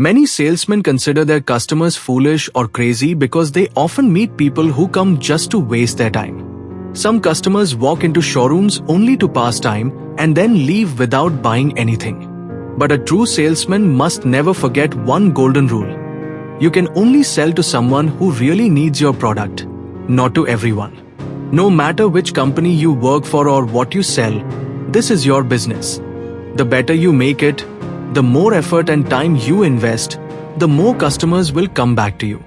Many salesmen consider their customers foolish or crazy because they often meet people who come just to waste their time. Some customers walk into showrooms only to pass time and then leave without buying anything. But a true salesman must never forget one golden rule. You can only sell to someone who really needs your product, not to everyone. No matter which company you work for or what you sell, this is your business. The better you make it, the more effort and time you invest, the more customers will come back to you.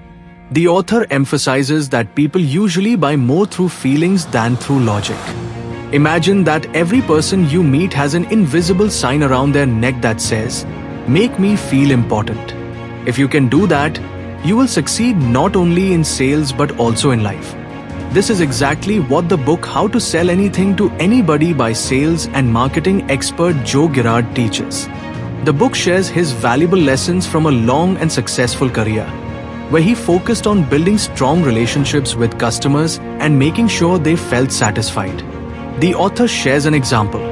The author emphasizes that people usually buy more through feelings than through logic. Imagine that every person you meet has an invisible sign around their neck that says, "Make me feel important." If you can do that, you will succeed not only in sales but also in life. This is exactly what the book How to Sell Anything to Anybody by sales and marketing expert Joe Girard teaches. The book shares his valuable lessons from a long and successful career, where he focused on building strong relationships with customers and making sure they felt satisfied. The author shares an example.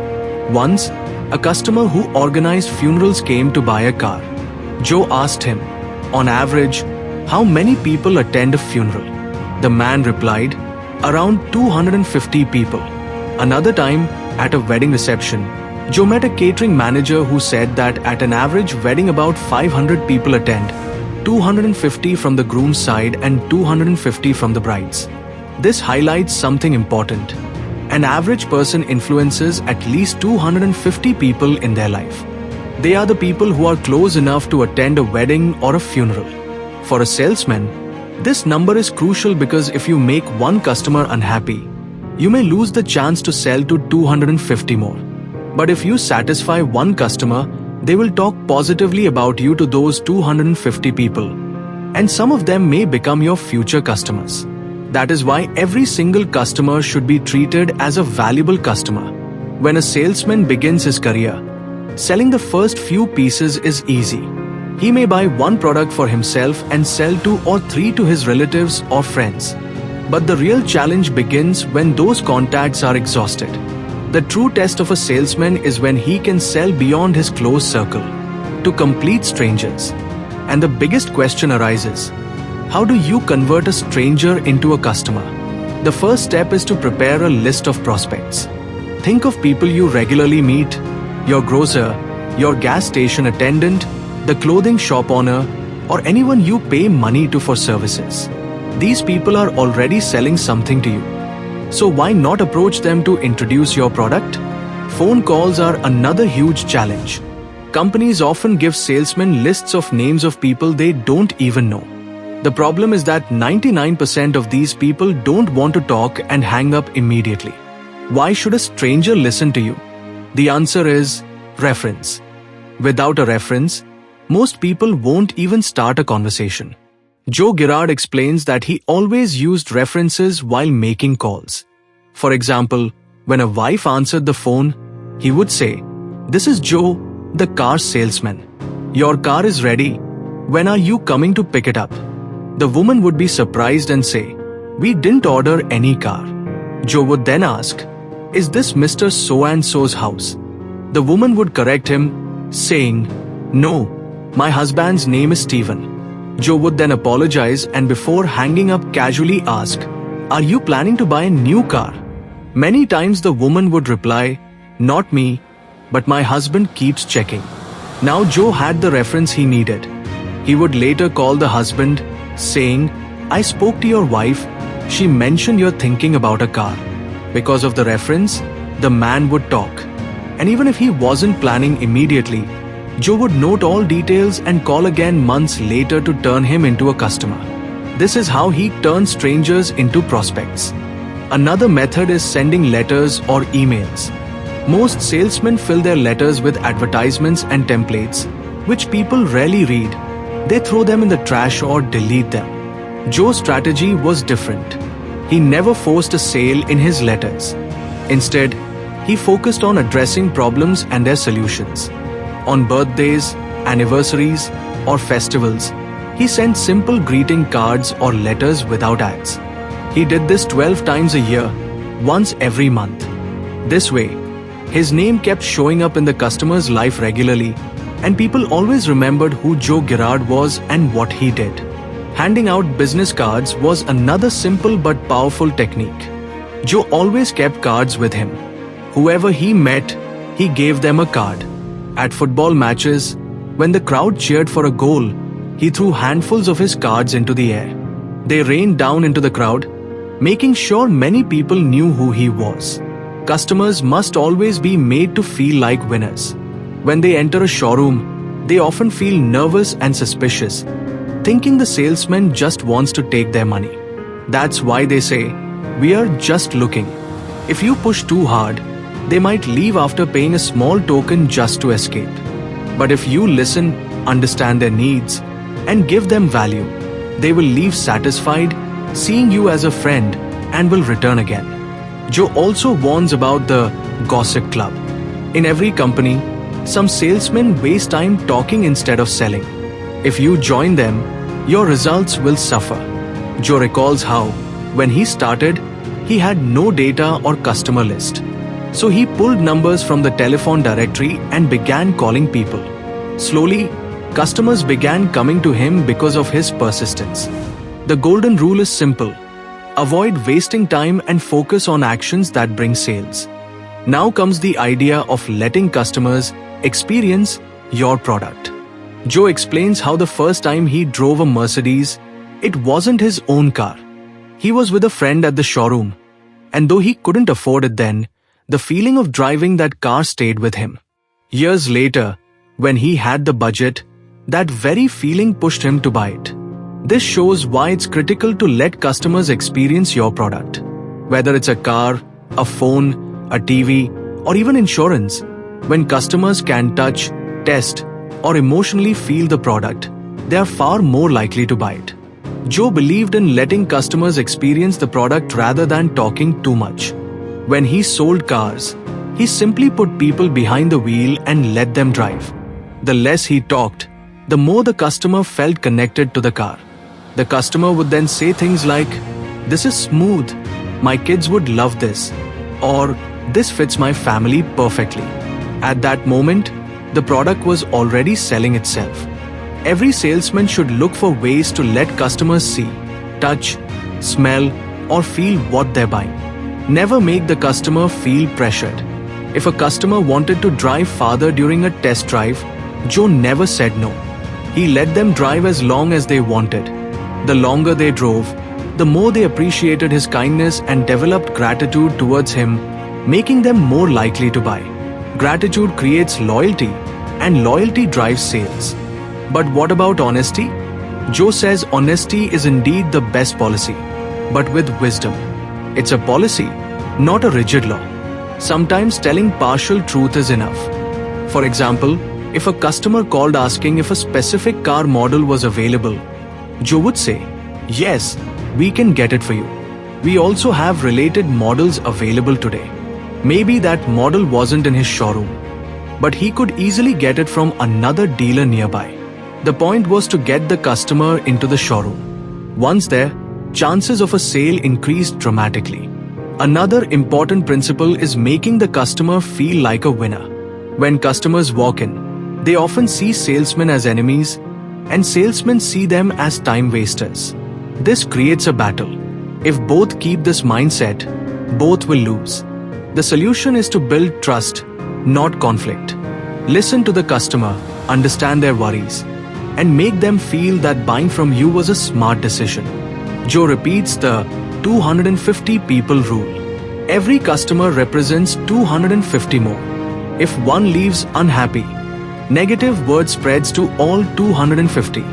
Once, a customer who organized funerals came to buy a car. Joe asked him, on average, how many people attend a funeral? The man replied, around 250 people. Another time, at a wedding reception, Joe met a catering manager who said that at an average wedding about 500 people attend, 250 from the groom's side and 250 from the bride's. This highlights something important. An average person influences at least 250 people in their life. They are the people who are close enough to attend a wedding or a funeral. For a salesman, this number is crucial because if you make one customer unhappy, you may lose the chance to sell to 250 more. But if you satisfy one customer, they will talk positively about you to those 250 people, and some of them may become your future customers. That is why every single customer should be treated as a valuable customer. When a salesman begins his career, selling the first few pieces is easy. He may buy one product for himself and sell 2 or 3 to his relatives or friends. But the real challenge begins when those contacts are exhausted. The true test of a salesman is when he can sell beyond his close circle, to complete strangers. And the biggest question arises, how do you convert a stranger into a customer? The first step is to prepare a list of prospects. Think of people you regularly meet, your grocer, your gas station attendant, the clothing shop owner, or anyone you pay money to for services. These people are already selling something to you. So why not approach them to introduce your product? Phone calls are another huge challenge. Companies often give salesmen lists of names of people they don't even know. The problem is that 99% of these people don't want to talk and hang up immediately. Why should a stranger listen to you? The answer is reference. Without a reference, most people won't even start a conversation. Joe Girard explains that he always used references while making calls. For example, when a wife answered the phone, he would say, "This is Joe, the car salesman. Your car is ready. When are you coming to pick it up?" The woman would be surprised and say, "We didn't order any car." Joe would then ask, "Is this Mr. So-and-so's house?" The woman would correct him, saying, "No, my husband's name is Stephen." Joe would then apologize and before hanging up casually ask, "Are you planning to buy a new car?" Many times the woman would reply, "Not me, but my husband keeps checking." Now Joe had the reference he needed. He would later call the husband, saying, "I spoke to your wife. She mentioned you're thinking about a car." Because of the reference, the man would talk. And even if he wasn't planning immediately, Joe would note all details and call again months later to turn him into a customer. This is how he turns strangers into prospects. Another method is sending letters or emails. Most salesmen fill their letters with advertisements and templates, which people rarely read. They throw them in the trash or delete them. Joe's strategy was different. He never forced a sale in his letters. Instead, he focused on addressing problems and their solutions. On birthdays, anniversaries, or festivals, he sent simple greeting cards or letters without ads. He did this 12 times a year, once every month. This way, his name kept showing up in the customer's life regularly, And people always remembered who Joe Girard was and what he did. Handing out business cards was another simple but powerful technique. Joe always kept cards with him. Whoever he met, he gave them a card. At football matches, when the crowd cheered for a goal, he threw handfuls of his cards into the air. They rained down into the crowd, making sure many people knew who he was. Customers must always be made to feel like winners. When they enter a showroom, they often feel nervous and suspicious, thinking the salesman just wants to take their money. That's why they say, "We are just looking." If you push too hard, they might leave after paying a small token just to escape. But if you listen, understand their needs, and give them value, they will leave satisfied, seeing you as a friend, and will return again. Joe also warns about the gossip club. In every company, some salesmen waste time talking instead of selling. If you join them, your results will suffer. Joe recalls how, when he started, he had no data or customer list. So he pulled numbers from the telephone directory and began calling people. Slowly, customers began coming to him because of his persistence. The golden rule is simple. Avoid wasting time and focus on actions that bring sales. Now comes the idea of letting customers experience your product. Joe explains how the first time he drove a Mercedes, it wasn't his own car. He was with a friend at the showroom, and though he couldn't afford it then, the feeling of driving that car stayed with him. Years later, when he had the budget, that very feeling pushed him to buy it. This shows why it's critical to let customers experience your product. Whether it's a car, a phone, a TV, or even insurance, when customers can touch, test, or emotionally feel the product, they are far more likely to buy it. Joe believed in letting customers experience the product rather than talking too much. When he sold cars, he simply put people behind the wheel and let them drive. The less he talked, the more the customer felt connected to the car. The customer would then say things like, "This is smooth, my kids would love this," or "This fits my family perfectly." At that moment, the product was already selling itself. Every salesman should look for ways to let customers see, touch, smell, or feel what they're buying. Never make the customer feel pressured. If a customer wanted to drive farther during a test drive, Joe never said no. He let them drive as long as they wanted. The longer they drove, the more they appreciated his kindness and developed gratitude towards him, making them more likely to buy. Gratitude creates loyalty, and loyalty drives sales. But what about honesty? Joe says honesty is indeed the best policy, but with wisdom. It's a policy, not a rigid law. Sometimes telling partial truth is enough. For example, if a customer called asking if a specific car model was available, Joe would say, "Yes, we can get it for you. We also have related models available today." Maybe that model wasn't in his showroom, but he could easily get it from another dealer nearby. The point was to get the customer into the showroom. Once there, chances of a sale increased dramatically. Another important principle is making the customer feel like a winner. When customers walk in, they often see salesmen as enemies, and salesmen see them as time wasters. This creates a battle. If both keep this mindset, both will lose. The solution is to build trust, not conflict. Listen to the customer, understand their worries, and make them feel that buying from you was a smart decision. Joe repeats the 250 people rule. Every customer represents 250 more. If one leaves unhappy, negative word spreads to all 250.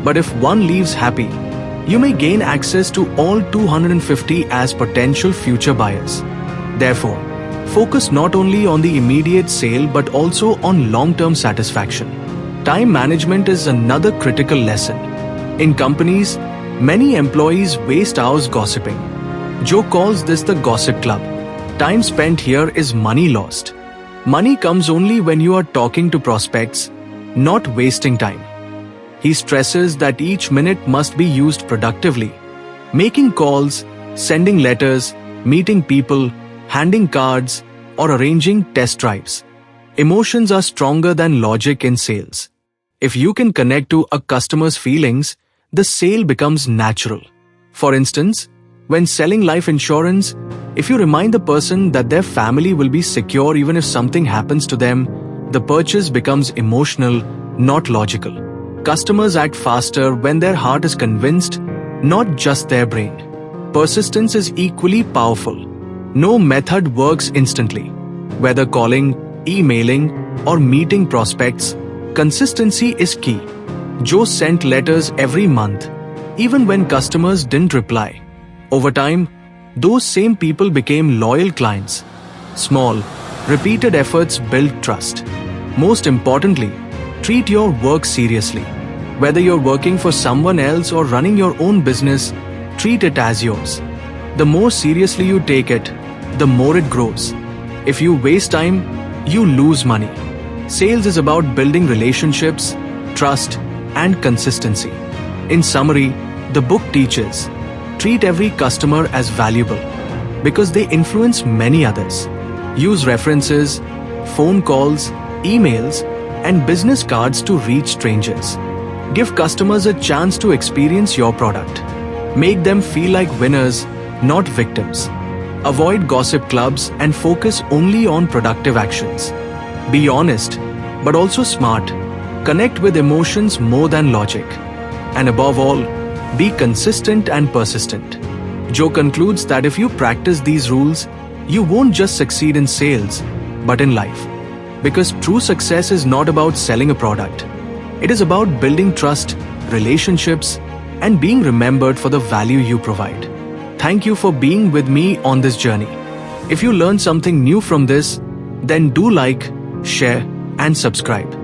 But if one leaves happy, you may gain access to all 250 as potential future buyers. Therefore, focus not only on the immediate sale but also on long-term satisfaction. Time management is another critical lesson. In companies, many employees waste hours gossiping. Joe calls this the gossip club. Time spent here is money lost. Money comes only when you are talking to prospects, not wasting time. He stresses that each minute must be used productively. Making calls, sending letters, meeting people, handing cards, or arranging test drives. Emotions are stronger than logic in sales. If you can connect to a customer's feelings, the sale becomes natural. For instance, when selling life insurance, if you remind the person that their family will be secure even if something happens to them, the purchase becomes emotional, not logical. Customers act faster when their heart is convinced, not just their brain. Persistence is equally powerful. No method works instantly. Whether calling, emailing, or meeting prospects, consistency is key. Joe sent letters every month, even when customers didn't reply. Over time, those same people became loyal clients. Small, repeated efforts build trust. Most importantly, treat your work seriously. Whether you're working for someone else or running your own business, treat it as yours. The more seriously you take it, the more it grows. If you waste time, you lose money. Sales is about building relationships, trust, and consistency. In summary, the book teaches: treat every customer as valuable because they influence many others. Use references, phone calls, emails, and business cards to reach strangers. Give customers a chance to experience your product. Make them feel like winners, not victims. Avoid gossip clubs and focus only on productive actions. Be honest, but also smart. Connect with emotions more than logic. And above all, be consistent and persistent. Joe concludes that if you practice these rules, you won't just succeed in sales, but in life. Because true success is not about selling a product. It is about building trust, relationships, and being remembered for the value you provide. Thank you for being with me on this journey. If you learned something new from this, then do like, share, and subscribe.